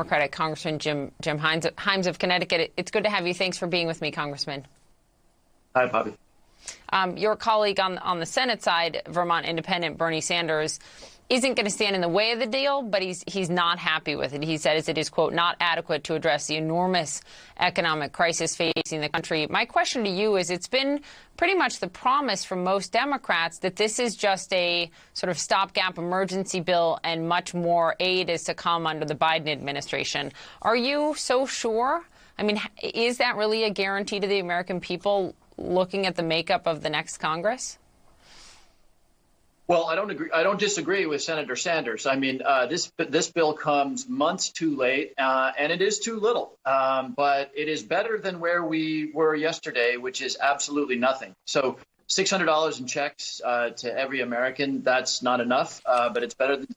Democratic Congressman Jim Himes of Connecticut. It's good to have you. Thanks for being with me, Congressman. Hi, Bobby. Your colleague on the Senate side, Vermont Independent Bernie Sanders, isn't going to stand in the way of the deal, but he's not happy with it. He says it is, quote, not adequate to address the enormous economic crisis facing the country. My question to you is, it's been pretty much the promise from most Democrats that this is just a sort of stopgap emergency bill and much more aid is to come under the Biden administration. Are you so sure? I mean, is that really a guarantee to the American people looking at the makeup of the next Congress? Well, I don't agree. I don't disagree with Senator Sanders. I mean, this bill comes months too late, and it is too little. But it is better than where we were yesterday, which is absolutely nothing. So $600 in checks to every American, that's not enough, but it's better than.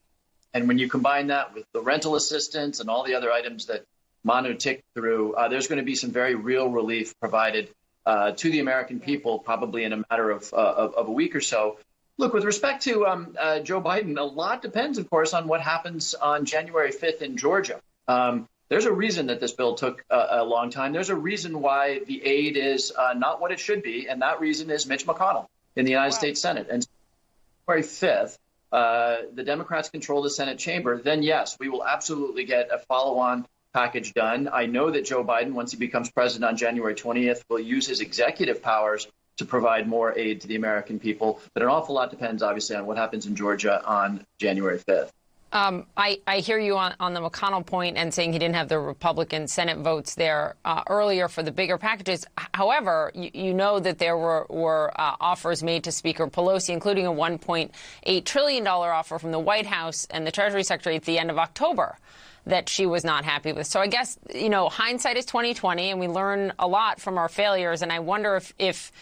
And when you combine that with the rental assistance and all the other items that Manu ticked through, there's going to be some very real relief provided to the American people, probably in a matter of a week or so. Look, with respect to Joe Biden, a lot depends, of course, on what happens on January 5th in Georgia. There's a reason that this bill took a long time. There's a reason why the aid is not what it should be. And that reason is Mitch McConnell in the United States Senate. And January 5th, the Democrats control the Senate chamber. Then, yes, we will absolutely get a follow-on package done. I know that Joe Biden, once he becomes president on January 20th, will use his executive powers to provide more aid to the American people. But an awful lot depends, obviously, on what happens in Georgia on January 5th. I hear you on the McConnell point and saying he didn't have the Republican Senate votes there earlier for the bigger packages. However, you know that there were offers made to Speaker Pelosi, including a $1.8 trillion offer from the White House and the Treasury Secretary at the end of October that she was not happy with. So I guess, you know, hindsight is 20/20, and we learn a lot from our failures. And I wonder if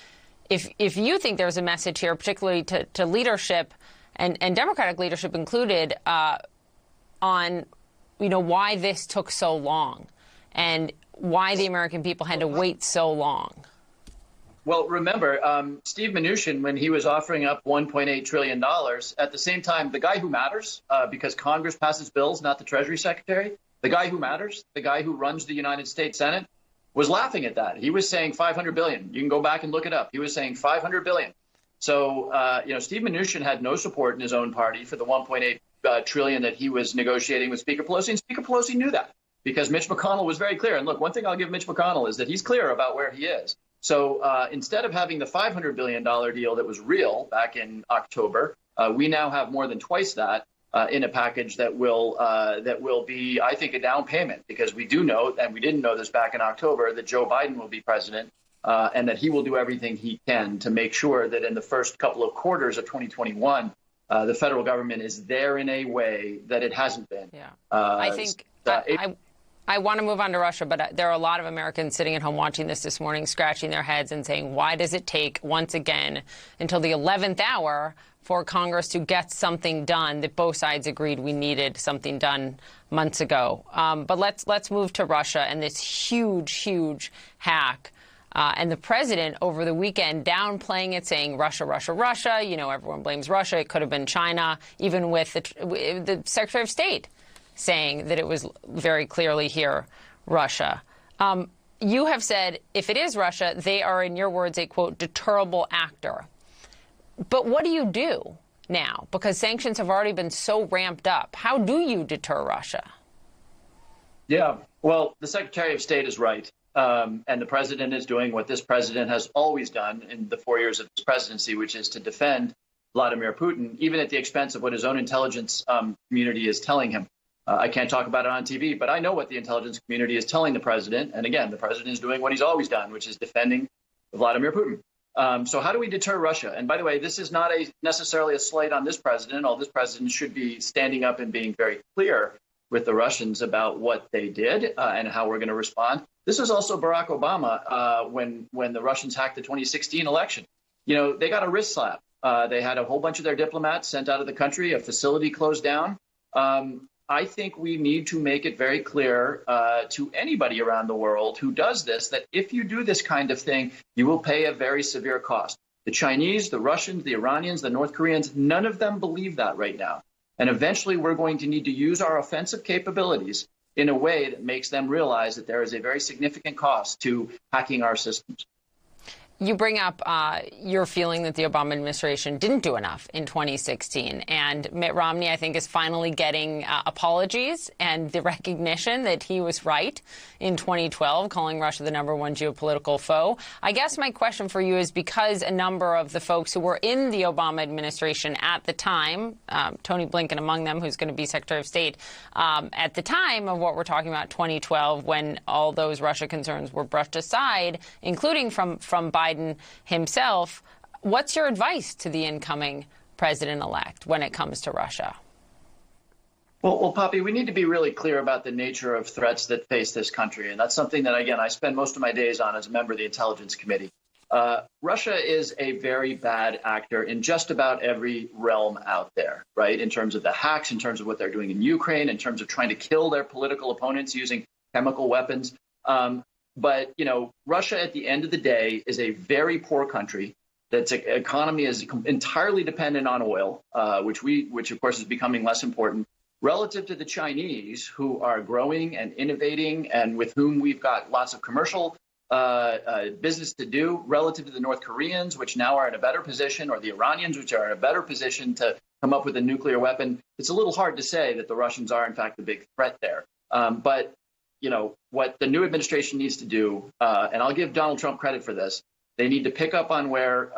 you think there's a message here, particularly to leadership and Democratic leadership included, on, you know, why this took so long and why the American people had to wait so long. Well, remember, Steve Mnuchin, when he was offering up $1.8 trillion, at the same time, the guy who matters, because Congress passes bills, not the Treasury Secretary, the guy who matters, the guy who runs the United States Senate, was laughing at that. He was saying $500 billion. You can go back and look it up. He was saying $500 billion. So, you know, Steve Mnuchin had no support in his own party for the $1.8 trillion that he was negotiating with Speaker Pelosi. And Speaker Pelosi knew that because Mitch McConnell was very clear. And look, one thing I'll give Mitch McConnell is that he's clear about where he is. So instead of having the $500 billion deal that was real back in October, we now have more than twice that in a package that will be, I think, a down payment, because we do know, and we didn't know this back in October, that Joe Biden will be president and that he will do everything he can to make sure that in the first couple of quarters of 2021, the federal government is there in a way that it hasn't been. Yeah, I think I want to move on to Russia, but there are a lot of Americans sitting at home watching this morning, scratching their heads and saying, why does it take once again until the 11th hour for Congress to get something done that both sides agreed we needed something done months ago? But let's move to Russia and this huge hack. And the president over the weekend downplaying it, saying Russia, Russia, Russia. You know, everyone blames Russia. It could have been China, even with the Secretary of State saying that it was very clearly here, Russia. You have said if it is Russia, they are, in your words, a, quote, deterrable actor. But what do you do now? Because sanctions have already been so ramped up. How do you deter Russia? Yeah, well, the Secretary of State is right. And the president is doing what this president has always done in the 4 years of his presidency, which is to defend Vladimir Putin, even at the expense of what his own intelligence community is telling him. I can't talk about it on TV, but I know what the intelligence community is telling the president. And again, the president is doing what he's always done, which is defending Vladimir Putin. So how do we deter Russia? And by the way, this is not necessarily a slight on this president. All this president should be standing up and being very clear with the Russians about what they did and how we're going to respond. This is also Barack Obama when the Russians hacked the 2016 election. You know, they got a wrist slap. They had a whole bunch of their diplomats sent out of the country, a facility closed down. I think we need to make it very clear to anybody around the world who does this, that if you do this kind of thing, you will pay a very severe cost. The Chinese, the Russians, the Iranians, the North Koreans, none of them believe that right now. And eventually we're going to need to use our offensive capabilities in a way that makes them realize that there is a very significant cost to hacking our systems. You bring up your feeling that the Obama administration didn't do enough in 2016. And Mitt Romney, I think, is finally getting apologies and the recognition that he was right in 2012, calling Russia the #1 geopolitical foe. I guess my question for you is, because a number of the folks who were in the Obama administration at the time, Tony Blinken among them, who's going to be Secretary of State, at the time of what we're talking about, 2012, when all those Russia concerns were brushed aside, including from Biden himself, what's your advice to the incoming president-elect when it comes to Russia? Well, Poppy, we need to be really clear about the nature of threats that face this country. And that's something that, again, I spend most of my days on as a member of the Intelligence Committee. Russia is a very bad actor in just about every realm out there, right? In terms of the hacks, in terms of what they're doing in Ukraine, in terms of trying to kill their political opponents using chemical weapons. But, you know, Russia, at the end of the day, is a very poor country. That's economy is entirely dependent on oil, which of course is becoming less important relative to the Chinese, who are growing and innovating and with whom we've got lots of commercial business to do, relative to the North Koreans, which now are in a better position, or the Iranians, which are in a better position to come up with a nuclear weapon. It's a little hard to say that the Russians are, in fact, the big threat there. But you know, what the new administration needs to do, and I'll give Donald Trump credit for this, they need to pick up on where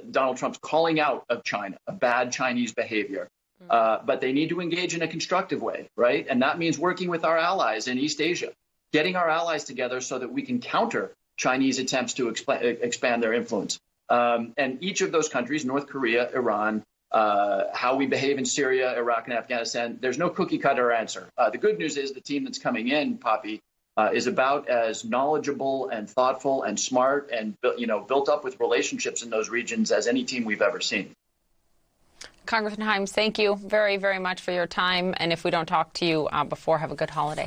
Donald Trump's calling out of China, of bad Chinese behavior. But they need to engage in a constructive way, right? And that means working with our allies in East Asia, getting our allies together so that we can counter Chinese attempts to expand their influence. And each of those countries, North Korea, Iran, how we behave in Syria, Iraq, and Afghanistan, there's no cookie cutter answer. The good news is the team that's coming in, Poppy, is about as knowledgeable and thoughtful and smart and, built up with relationships in those regions as any team we've ever seen. Congressman Himes, thank you very, very much for your time. And if we don't talk to you before, have a good holiday.